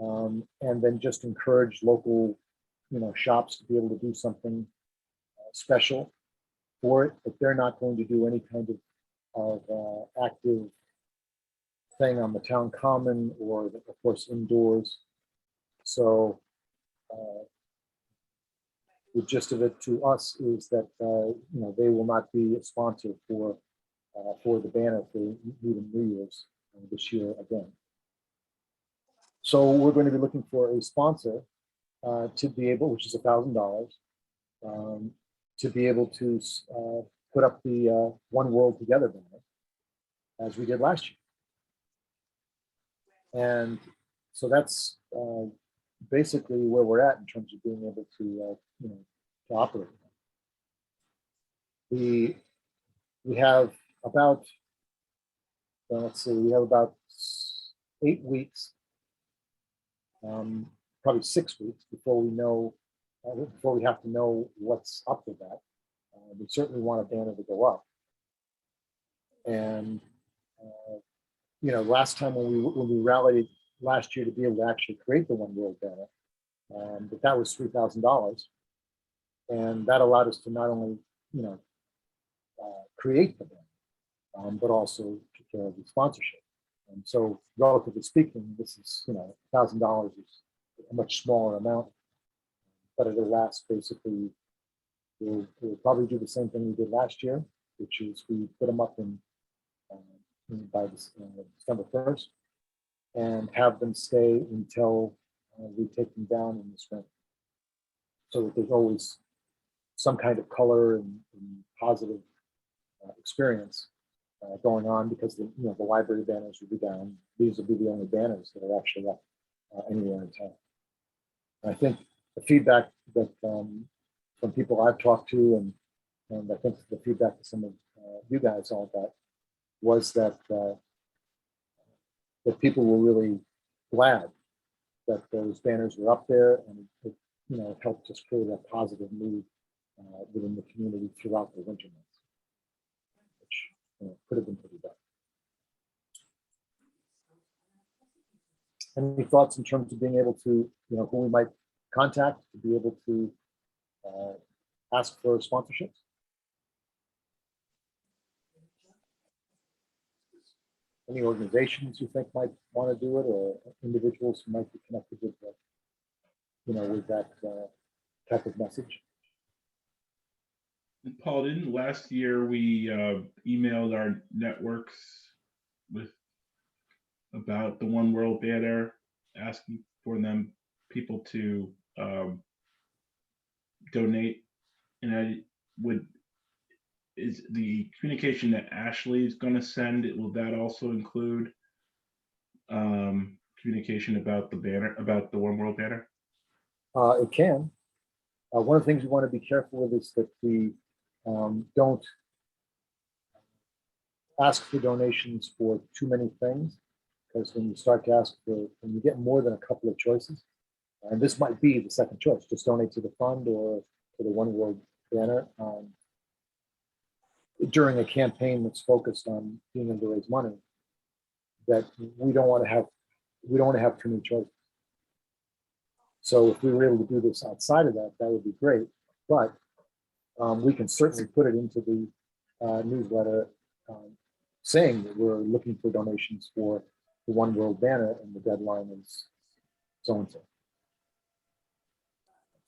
and then just encourage local shops to be able to do something special for it. But they're not going to do any kind of active thing on the town common, or of course indoors. So the gist of it to us is that they will not be a sponsor for the banner for Needham New Year's this year again. So we're going to be looking for a sponsor to be able, which is $1,000, to be able to put up the One World Together banner as we did last year. And so that's basically where we're at in terms of being able to to operate. We have about we have about 8 weeks, probably 6 weeks before we know, before we have to know what's up with that. We certainly want a banner to go up. And last time when we rallied last year to be able to actually create the One World banner, but that was $3,000, and that allowed us to not only create the banner, but also take care of the sponsorship. And so, relatively speaking, this is $1,000 is a much smaller amount, but it lasts basically we'll probably do the same thing we did last year, which is we put them up by December 1st and have them stay until we take them down in the spring. So that there's always some kind of color and positive experience going on, because the library banners will be down. These will be the only banners that are actually up anywhere in town. And I think the feedback that from people I've talked to, and I think the feedback that some of you guys all got, was that that people were really glad that those banners were up there, and it helped just create a positive mood within the community throughout the winter months, which could have been pretty bad. Any thoughts in terms of being able to, who we might contact to be able to ask for sponsorships? Any organizations you think might want to do it, or individuals who might be connected with, with that type of message? And Paul, didn't last year we emailed our networks about the One World banner, asking for people to donate? And is the communication that Ashley is going to send, will that also include communication about the banner, about the One World banner? It can. One of the things we want to be careful with is that we don't ask for donations for too many things, because when you start to ask for, when you get more than a couple of choices, and this might be the second choice, just donate to the fund or to the One World banner, during a campaign that's focused on being able to raise money, that we don't want to have too many choices. So if we were able to do this outside of that, that would be great. But we can certainly put it into the newsletter saying that we're looking for donations for the One World banner, and the deadline is so and so.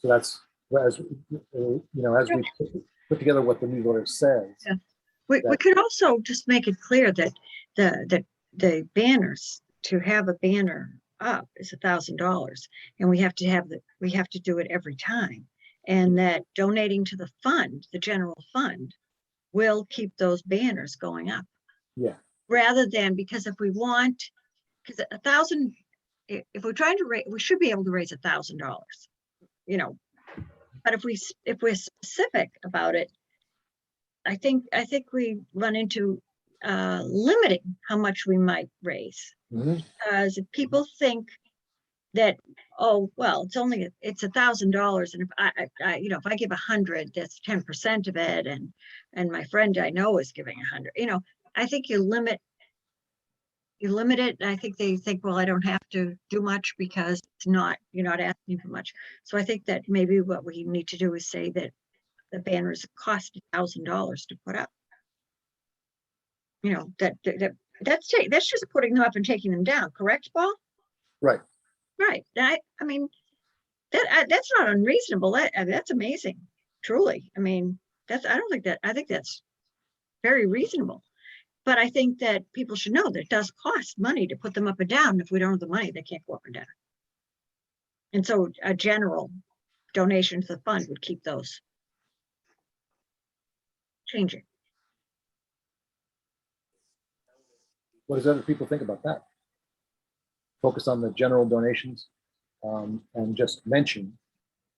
So that's, as we put together what the newsletter says. Yeah. We could also just make it clear that the banners, to have a banner up is $1,000, and we have to do it every time, and that donating to the fund, the general fund, will keep those banners going up. Yeah. Rather than, because if we want, because if we're trying to raise, we should be able to raise $1,000, but if we're specific about it, I think we run into limiting how much we might raise. Because if people think that, oh, well, it's $1,000, and if I give 100, that's 10% of it, and my friend I know is giving 100, I think you limit it. And I think they think, well, I don't have to do much because you're not asking for much. So I think that maybe what we need to do is say that the banners cost $1,000 to put up. That's just putting them up and taking them down, correct, Paul? Right. Right. I mean, that's not unreasonable. That's amazing, truly. I mean, I think that's very reasonable. But I think that people should know that it does cost money to put them up and down. If we don't have the money, they can't go up and down. And so a general donation to the fund would keep those changing. What does other people think about that? Focus on the general donations, and just mention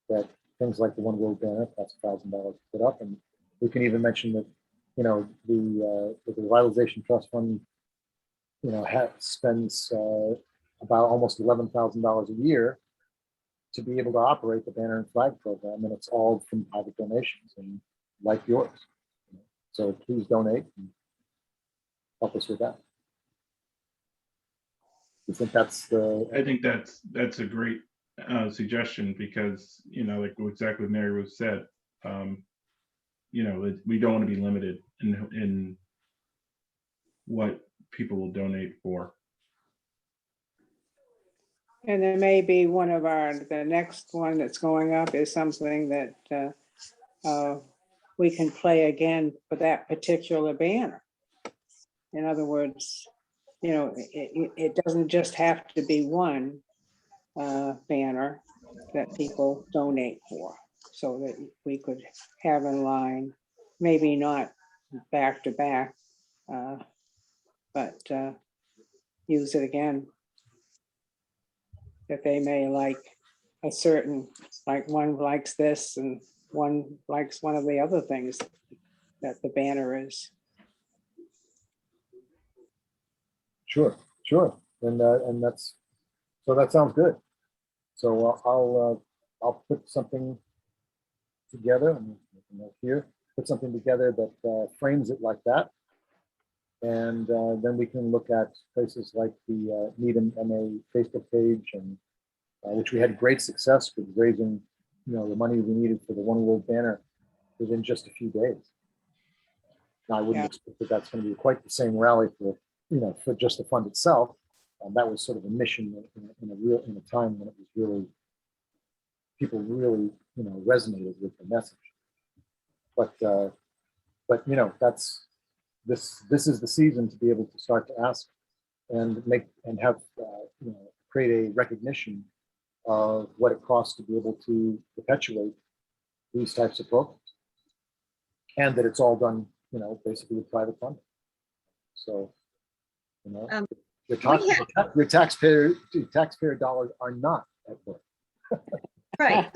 that things like the One World banner costs $1,000 to put up, and we can even mention that the Revitalization Trust Fund spends about almost $11,000 a year to be able to operate the banner and flag program, and it's all from private donations and like yours. So please donate and help us with that. You think that's I think that's a great suggestion, because like exactly what Mary Ruth said, we don't want to be limited in what people will donate for. And then maybe the next one that's going up is something that we can play again for that particular banner. In other words, it doesn't just have to be one banner that people donate for, so that we could have in line, maybe not back to back, but use it again. That they may like a certain, like one likes this and one likes one of the other things that the banner is. Sure, sure. And that's, so that sounds good. So I'll put something together, and here, put something together that frames it like that. And then we can look at places like the Needham MA Facebook page, and which we had great success with raising, the money we needed for the One World banner within just a few days. Now, I wouldn't expect that that's going to be quite the same rally for, for just the fund itself. That was sort of a mission in a time when it was really, people really, resonated with the message. But that's, this is the season to be able to start to ask and make and have, create a recognition of what it costs to be able to perpetuate these types of programs, and that it's all done, basically with private funding. So, your taxpayer dollars are not at work. Right,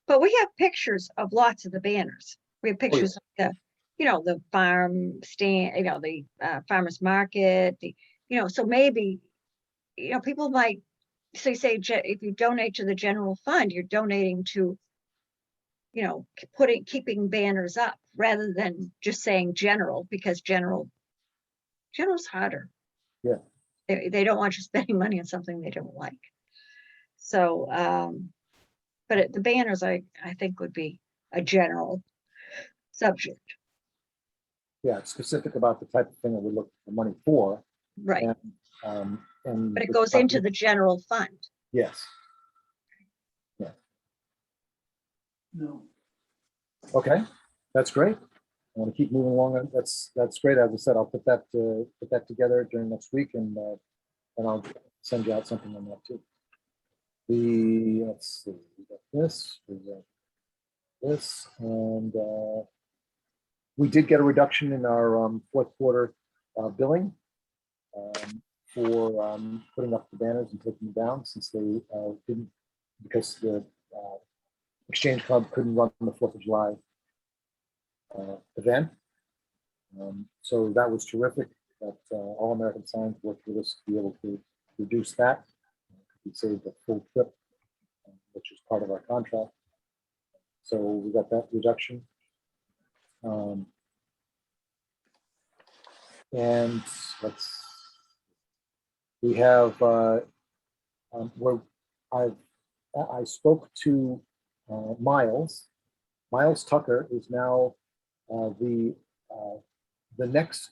but we have pictures of lots of the banners. We have pictures of the farm stand, the farmer's market, so maybe, people might, so you say, if you donate to the general fund, you're donating to, keeping banners up rather than just saying general, because general's harder. Yeah. They don't want you spending money on something they don't like. So, but the banners, I think, would be a general subject. Yeah, it's specific about the type of thing that we look for money for. Right. And But it goes into the general fund. Yes. Yeah. No. Okay, that's great. I want to keep moving along. That's great. As I said, I'll put that together during next week, and I'll send you out something on that too. Let's see, we got this, and we did get a reduction in our fourth quarter billing for putting up the banners and taking them down, since they didn't, because the Exchange Club couldn't run the 4th of July event. So that was terrific that All American Signs worked with us to be able to reduce that. We saved a full trip, which is part of our contract. So we got that reduction. And we have where I spoke to Miles. Miles Tucker is now the next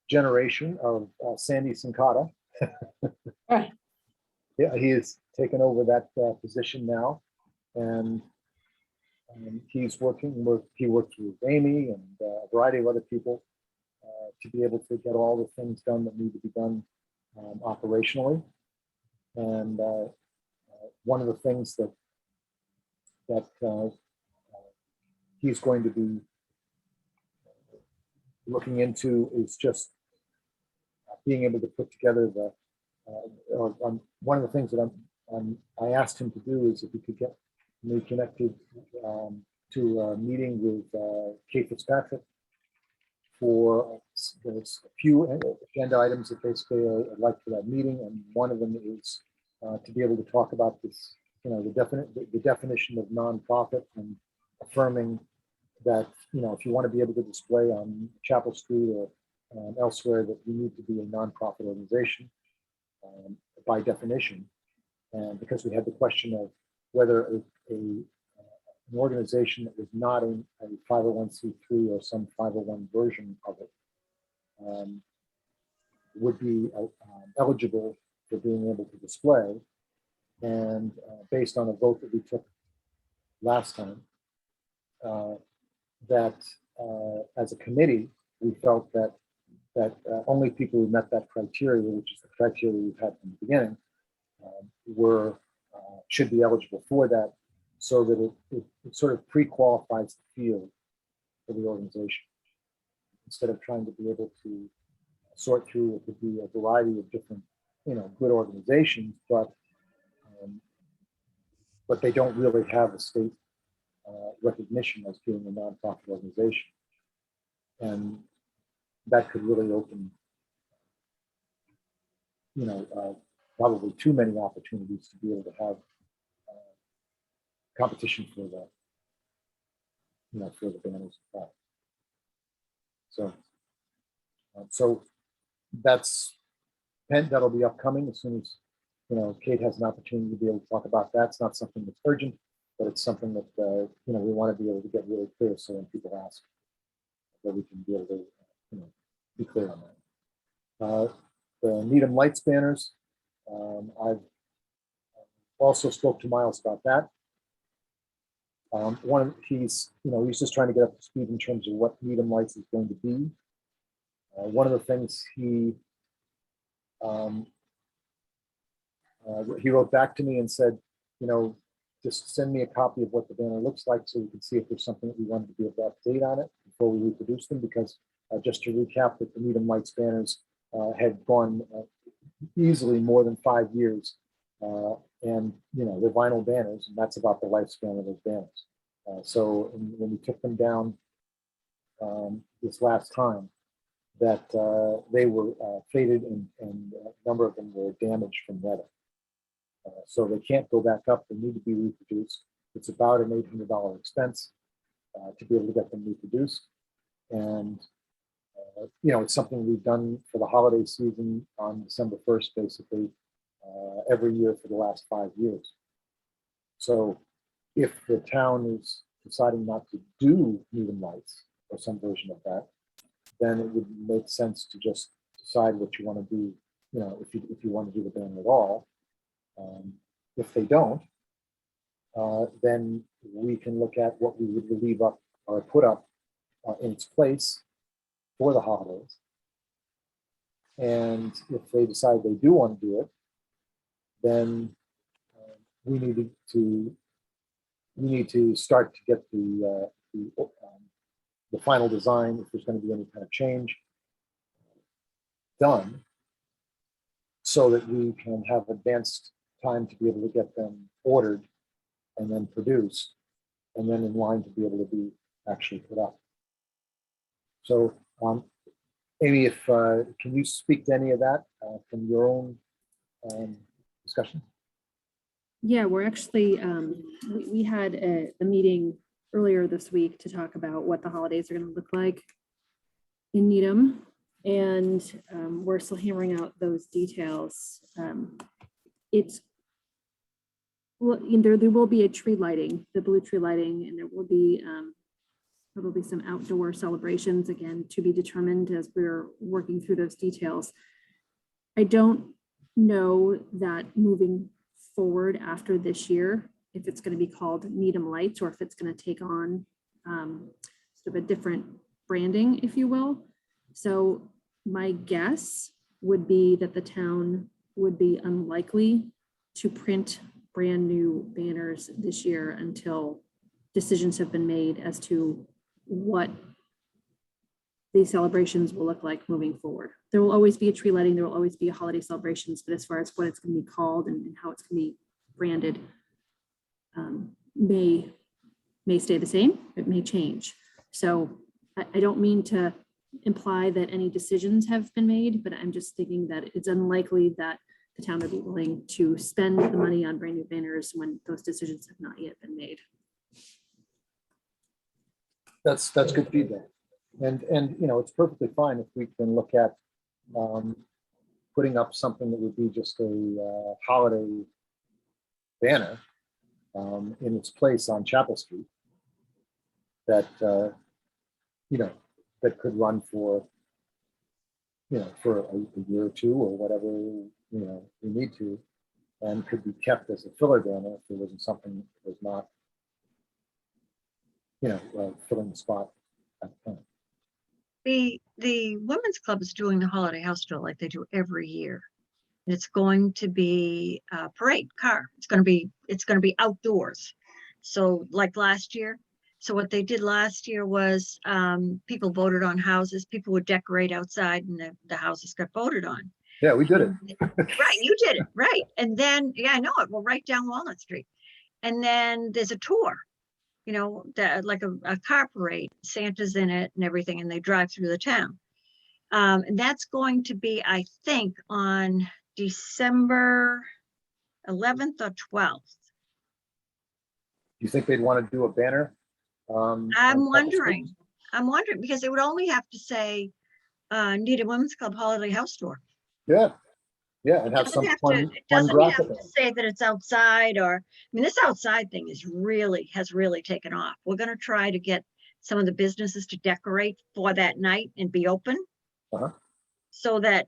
generation of Sandy Sincata. Right. Yeah, he has taken over that position now, and he worked with Amy and a variety of other people to be able to get all the things done that need to be done operationally. And one of the things that he's going to be looking into is just being able to put together the one of the things that I asked him to do is if he could get me connected to a meeting with Kate Fitzpatrick for there's a few agenda items that basically I'd like for that meeting, and one of them is to be able to talk about this, the definition of nonprofit, and affirming that if you want to be able to display on Chapel Street or elsewhere, that you need to be a nonprofit organization by definition. And because we had the question of whether an organization that was not a 501c3 or some 501 version of it would be eligible for being able to display. And based on a vote that we took last time, that as a committee, we felt that only people who met that criteria, which is the criteria we've had from the beginning, were should be eligible for that, so that it sort of pre-qualifies the field for the organization. Instead of trying to be able to sort through, it could be a variety of different, good organizations, but they don't really have a state recognition as being a nonprofit organization, and that could really open, probably too many opportunities to be able to have competition for the, for the banners. So that'll be upcoming as soon as, Kate has an opportunity to be able to talk about that. It's not something that's urgent, but it's something that, we want to be able to get really clear. So when people ask, that we can be able to, be clear on that. The Needham Lights banners, I've also spoke to Miles about that. He's just trying to get up to speed in terms of what Needham Lights is going to be. One of the things he wrote back to me and said, just send me a copy of what the banner looks like so we can see if there's something that we wanted to be able to update on it before we reproduce them. Because just to recap, that the Needham Lights banners had gone easily more than 5 years, and they're vinyl banners, and that's about the lifespan of those banners. So when we took them down this last time, that they were faded, and a number of them were damaged from weather. So they can't go back up. They need to be reproduced. It's about an $800 expense to be able to get them reproduced. And, it's something we've done for the holiday season on December 1st, basically, every year for the last 5 years. So if the town is deciding not to do Needham Lights or some version of that, then it would make sense to just decide what you want to do, if you want to do the banner at all. If they don't, then we can look at what we would leave up or put up in its place for the holidays. And if they decide they do want to do it, then we need to start to get the final design, if there's going to be any kind of change, done, so that we can have advanced time to be able to get them ordered and then produced, and then in line to be able to be actually put up. So, Amy, if can you speak to any of that from your own discussion? Yeah, we're actually, we had a meeting earlier this week to talk about what the holidays are going to look like in Needham. And we're still hammering out those details. There will be a tree lighting, the blue tree lighting, and there will be probably some outdoor celebrations, again, to be determined as we're working through those details. I don't know that moving forward after this year, if it's going to be called Needham Lights or if it's going to take on sort of a different branding, if you will. So my guess would be that the town would be unlikely to print brand new banners this year until decisions have been made as to what these celebrations will look like moving forward. There will always be a tree lighting, there will always be a holiday celebrations, but as far as what it's going to be called and how it's going to be branded, may stay the same, it may change. So I don't mean to imply that any decisions have been made, but I'm just thinking that it's unlikely that the town would be willing to spend the money on brand new banners when those decisions have not yet been made. That's good feedback. And it's perfectly fine if we can look at putting up something that would be just a holiday banner in its place on Chapel Street that that could run for for a year or two or whatever we need to, and could be kept as a filler banner if there wasn't something that was not filling the spot. The Women's Club is doing the holiday house tour like they do every year. And it's going to be a parade car. It's going to be outdoors. So like last year. So what they did last year was people voted on houses. People would decorate outside and the houses got voted on. Yeah, we did it. Right, you did it, right. And then, yeah, I know it. Well, right down Walnut Street. And then there's a tour, like a car parade. Santa's in it and everything, and they drive through the town. And that's going to be, I think, on December 11th or 12th. You think they'd want to do a banner? On I'm top of wondering, streets? because they would only have to say, Needham Women's Club Holiday House Tour. Yeah, and have some It fun doesn't have graphic. to say that it's outside this outside thing has really taken off. We're gonna try to get some of the businesses to decorate for that night and be open. Uh-huh. So that,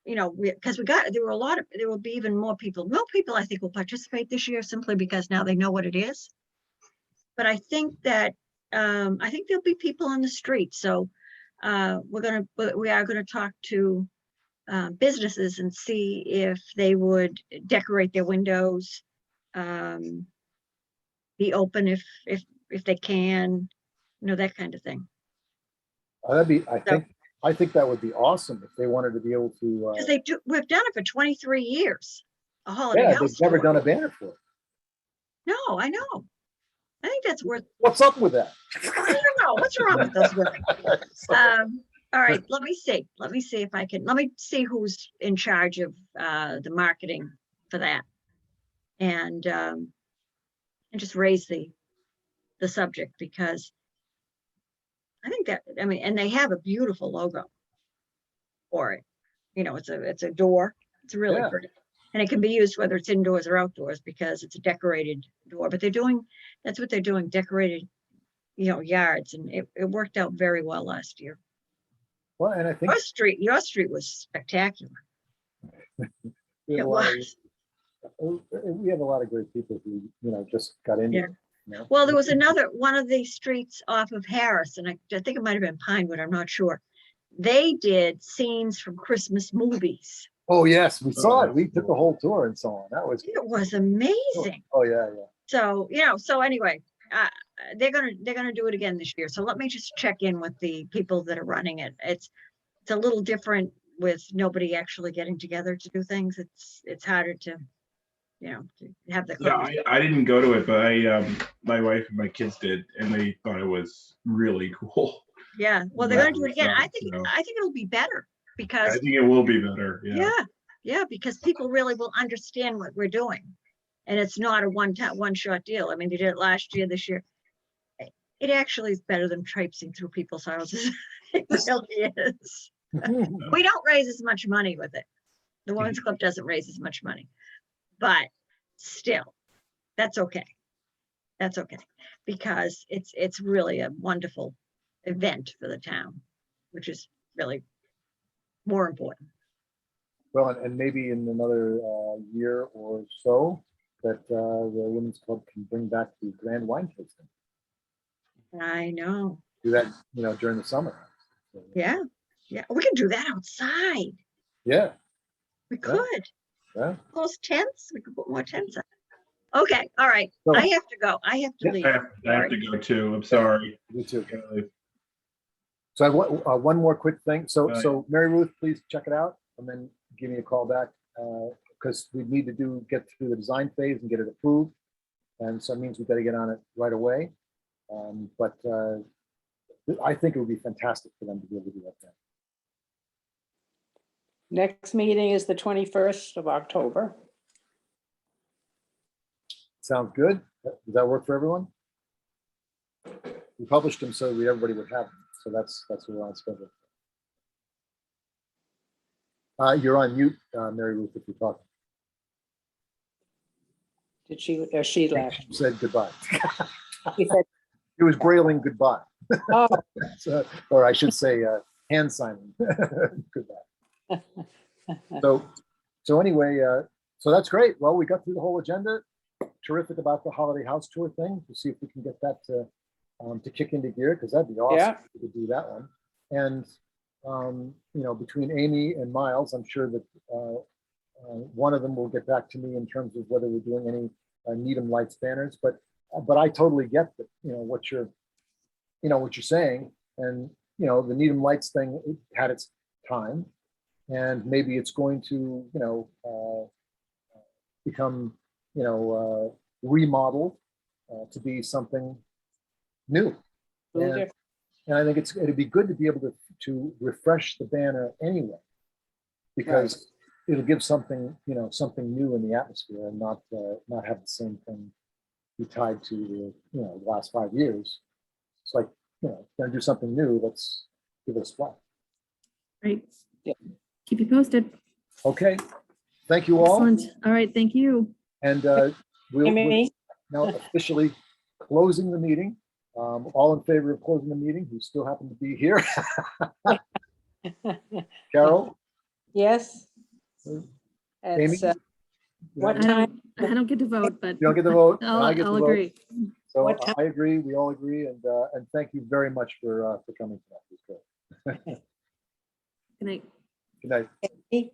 because there will be even more people. More people I think will participate this year simply because now they know what it is. But I think that, I think there'll be people on the street. So we are gonna talk to businesses and see if they would decorate their windows, be open if they can, that kind of thing. I think that would be awesome if they wanted to be able to. Because we've done it for 23 years. A holiday Yeah, house they've never tour. done a banner for it. No, I know. I think that's worth. What's up with that? I don't know what's wrong with those women. All right, let me see if I can. Let me see who's in charge of the marketing for that, and just raise the subject, because I think that, and they have a beautiful logo for it. It's a door. It's really Yeah. pretty, and it can be used whether it's indoors or outdoors because it's a decorated door. But that's what they're doing, decorated, yards, and it worked out very well last year. Well, and I think Your street was spectacular. we have It a lot of- was. we have a lot of great people who, just got into Yeah. it. Well, there was one of the streets off of Harris, and I think it might have been Pinewood, I'm not sure. They did scenes from Christmas movies. Oh, yes, we saw it. that's We took the cool. whole tour and so on. That was. It was amazing. Oh, yeah. So, so anyway, they're gonna do it again this year. So let me just check in with the people that are running it. It's a little different with nobody actually getting together to do things. It's harder to have the. Yeah, I didn't go to it, but my wife and my kids did, and they thought it was really cool. Yeah, well, they're gonna do it again. I think So- it'll be better I because think it will be better. Yeah. yeah, because people really will understand what we're doing, and it's not a one shot deal. They did it last year, this year. It actually is better than traipsing through people's houses. It really is. We don't raise as much money with it. The Women's Club doesn't raise as much money, but still, that's okay. That's okay, because it's really a wonderful event for the town, which is really more important. Well, and maybe in another year or so that the Women's Club can bring back the grand wine tasting. I know. Do that, during the summer. So, Yeah, we can do that outside. Yeah. We Yeah. could. Yeah. Those tents, we could put more tents up. Okay, all right. So- I have to go. I have to Yeah, leave. I have to go too. I'm sorry. Me too. Gotta leave. So I have one more quick thing. Right. So Mary Ruth, please check it out and then give me a call back because we need to get through the design phase and get it approved. And so it means we've got to get on it right away. But I think it would be fantastic for them to be able to do that then. Next meeting is the 21st of October. Sounds good. Does that work for everyone? We published them so everybody would have them. So that's what we're on schedule. You're on mute, Mary Ruth, if you're talking. Did she left? She said goodbye. She said, It was brailing goodbye. oh, So, or I should say hand signing. Goodbye. So anyway, so that's great. Well, we got through the whole agenda. Terrific about the holiday house tour thing to see if we can get that to kick into gear, because that'd be awesome to do that one. And, you know, between Amy and Miles, I'm sure that one of them will get back to me in terms of whether we're doing any Needham Lights banners, but I totally get that, you know, what you're saying. And, you know, the Needham Lights thing, it had its time, and maybe it's going to, you know, become, you know, remodeled to be something new. And I think it'd be good to be able to refresh the banner anyway, because it'll give something, you know, something new in the atmosphere, and not have the same thing be tied to the, you know, the last 5 years. It's like, you know, gonna do something new, let's give it a splash. Great. Yeah. Keep you posted. Okay, thank you all. Excellent. All right, thank you. And we're Amy? now officially closing the meeting. All in favor of closing the meeting, who still happen to be here? Carol? Yes. Amy? It's, what I time? don't get to vote, but You don't get the vote, and I'll I get the vote. agree. So What time? I agree, we all agree, and thank you very much for coming tonight. It was great. Good night. Good night. Amy?